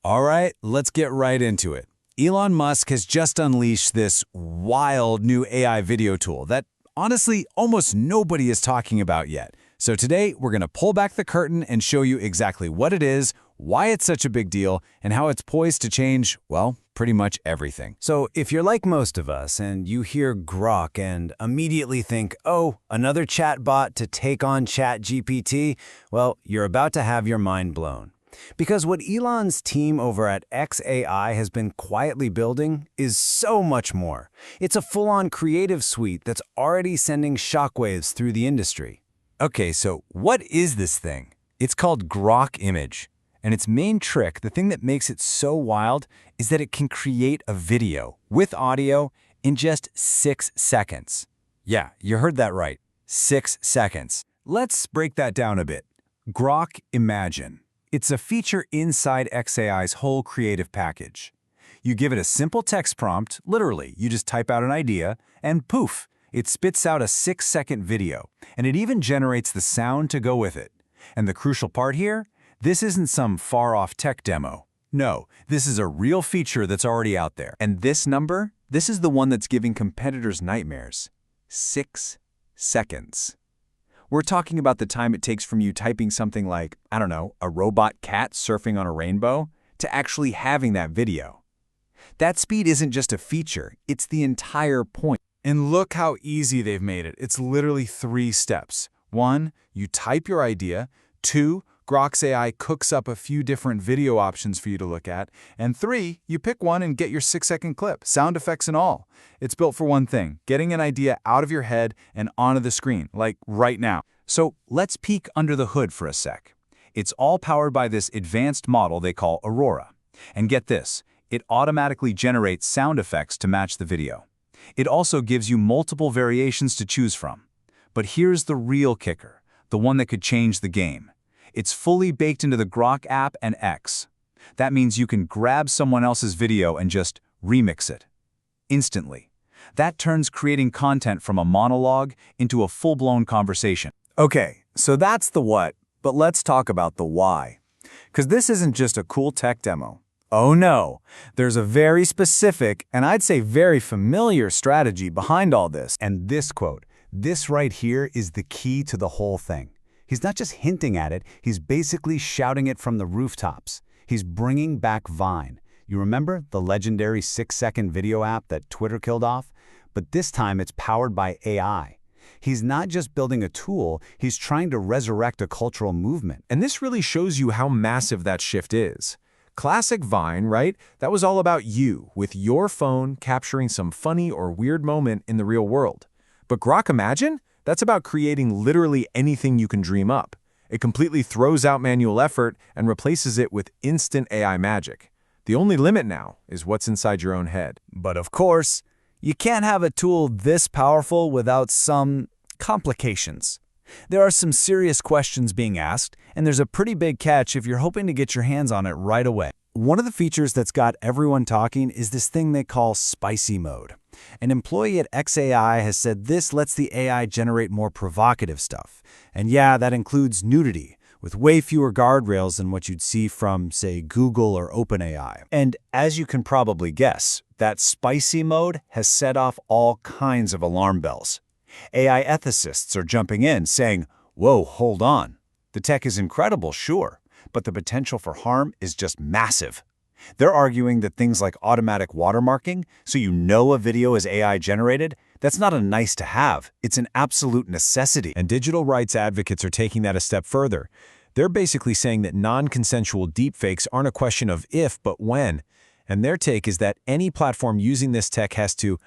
All right, let's get right into it. Elon Musk has just unleashed this wild new AI video tool that, honestly, almost nobody is talking about yet. So today, we're going to pull back the curtain and show you exactly what it is, why it's such a big deal, and how it's poised to change, well, pretty much everything. So if you're like most of us and you hear Grok and immediately think, oh, another chatbot to take on ChatGPT, well, you're about to have your mind blown. Because what Elon's team over at xAI has been quietly building is so much more. It's a full-on creative suite that's already sending shockwaves through the industry. Okay, so what is this thing? It's called Grok Image. And its main trick, the thing that makes it so wild, is that it can create a video with audio in just 6 seconds. Yeah, you heard that right. 6 seconds. Let's break that down a bit. Grok Imagine. It's a feature inside xAI's whole creative package. You give it a simple text prompt, literally, you just type out an idea, and poof, it spits out a 6-second video, and it even generates the sound to go with it. And the crucial part here? This isn't some far-off tech demo. No, this is a real feature that's already out there. And this number? This is the one that's giving competitors nightmares. 6 seconds. We're talking about the time it takes from you typing something like, I don't know, a robot cat surfing on a rainbow, to actually having that video. That speed isn't just a feature, it's the entire point. And look how easy they've made it. It's literally 3 steps. 1, you type your idea. 2, Grok's AI cooks up a few different video options for you to look at. And 3, you pick one and get your 6-second clip, sound effects and all. It's built for one thing, getting an idea out of your head and onto the screen, like right now. So let's peek under the hood for a sec. It's all powered by this advanced model they call Aurora. And get this, it automatically generates sound effects to match the video. It also gives you multiple variations to choose from. But here's the real kicker, the one that could change the game. It's fully baked into the Grok app and X. That means you can grab someone else's video and just remix it. Instantly. That turns creating content from a monologue into a full-blown conversation. Okay, so that's the what, but let's talk about the why. Because this isn't just a cool tech demo. Oh no, there's a very specific, and I'd say very familiar strategy behind all this. And this quote, this right here is the key to the whole thing. He's not just hinting at it, he's basically shouting it from the rooftops. He's bringing back Vine. You remember the legendary 6-second video app that Twitter killed off? But this time it's powered by AI. He's not just building a tool, he's trying to resurrect a cultural movement. And this really shows you how massive that shift is. Classic Vine, right? That was all about you, with your phone capturing some funny or weird moment in the real world. But Grok Imagine? That's about creating literally anything you can dream up. It completely throws out manual effort and replaces it with instant AI magic. The only limit now is what's inside your own head. But of course, you can't have a tool this powerful without some complications. There are some serious questions being asked, and there's a pretty big catch if you're hoping to get your hands on it right away. One of the features that's got everyone talking is this thing they call spicy mode. An employee at xAI has said this lets the AI generate more provocative stuff. And yeah, that includes nudity, with way fewer guardrails than what you'd see from, say, Google or OpenAI. And as you can probably guess, that spicy mode has set off all kinds of alarm bells. AI ethicists are jumping in, saying, whoa, hold on. The tech is incredible, sure, but the potential for harm is just massive. They're arguing that things like automatic watermarking, so you know a video is AI generated, that's not a nice to have, it's an absolute necessity. And digital rights advocates are taking that a step further. They're basically saying that non-consensual deepfakes aren't a question of if, but when. And their take is that any platform using this tech has to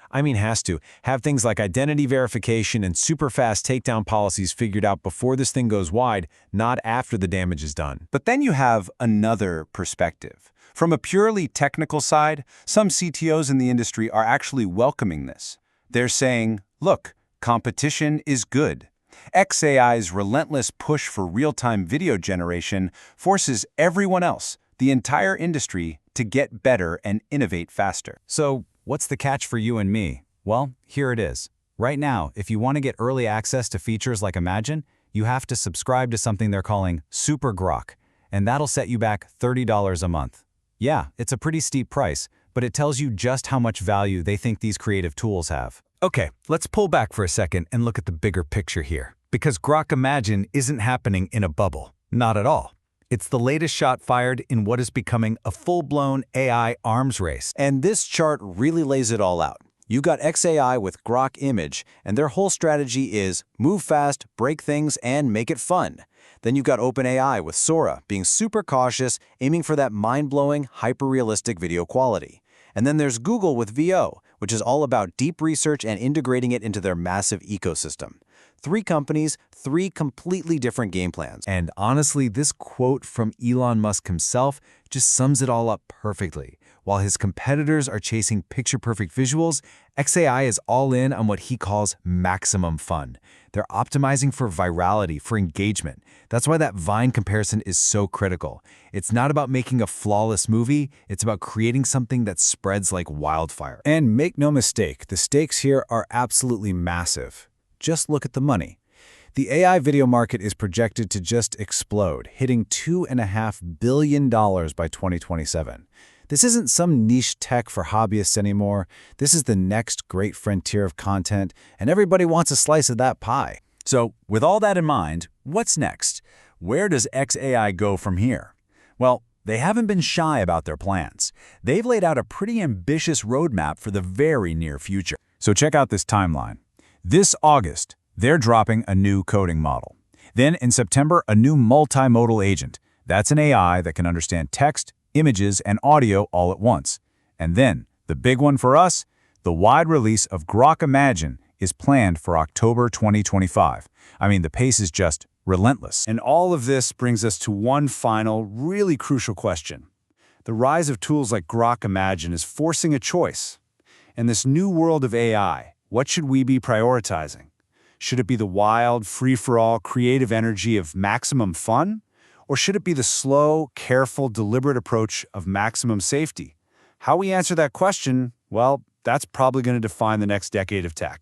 have things like identity verification and super fast takedown policies figured out before this thing goes wide, not after the damage is done. But then you have another perspective. From a purely technical side, some CTOs in the industry are actually welcoming this. They're saying, look, competition is good. xAI's relentless push for real-time video generation forces everyone else, the entire industry, to get better and innovate faster. So, what's the catch for you and me? Well, here it is. Right now, if you want to get early access to features like Imagine, you have to subscribe to something they're calling Super Grok, and that'll set you back $30 a month. Yeah, it's a pretty steep price, but it tells you just how much value they think these creative tools have. Okay, let's pull back for a second and look at the bigger picture here. Because Grok Imagine isn't happening in a bubble. Not at all. It's the latest shot fired in what is becoming a full-blown AI arms race. And this chart really lays it all out. You got XAI with Grok Image, and their whole strategy is move fast, break things, and make it fun. Then you've got OpenAI with Sora, being super cautious, aiming for that mind-blowing, hyper-realistic video quality. And then there's Google with VEO, which is all about deep research and integrating it into their massive ecosystem. 3 companies, 3 completely different game plans. And honestly, this quote from Elon Musk himself just sums it all up perfectly. While his competitors are chasing picture-perfect visuals, XAI is all in on what he calls maximum fun. They're optimizing for virality, for engagement. That's why that Vine comparison is so critical. It's not about making a flawless movie, it's about creating something that spreads like wildfire. And make no mistake, the stakes here are absolutely massive. Just look at the money. The AI video market is projected to just explode, hitting $2.5 billion by 2027. This isn't some niche tech for hobbyists anymore. This is the next great frontier of content, and everybody wants a slice of that pie. So, with all that in mind, what's next? Where does XAI go from here? Well, they haven't been shy about their plans. They've laid out a pretty ambitious roadmap for the very near future. So check out this timeline. This August, they're dropping a new coding model. Then in September, a new multimodal agent. That's an AI that can understand text, images, and audio all at once. And then, the big one for us, the wide release of Grok Imagine is planned for October 2025. I mean, the pace is just relentless. And all of this brings us to one final, really crucial question. The rise of tools like Grok Imagine is forcing a choice. In this new world of AI, what should we be prioritizing? Should it be the wild, free-for-all, creative energy of maximum fun? Or should it be the slow, careful, deliberate approach of maximum safety? How we answer that question, well, that's probably going to define the next decade of tech.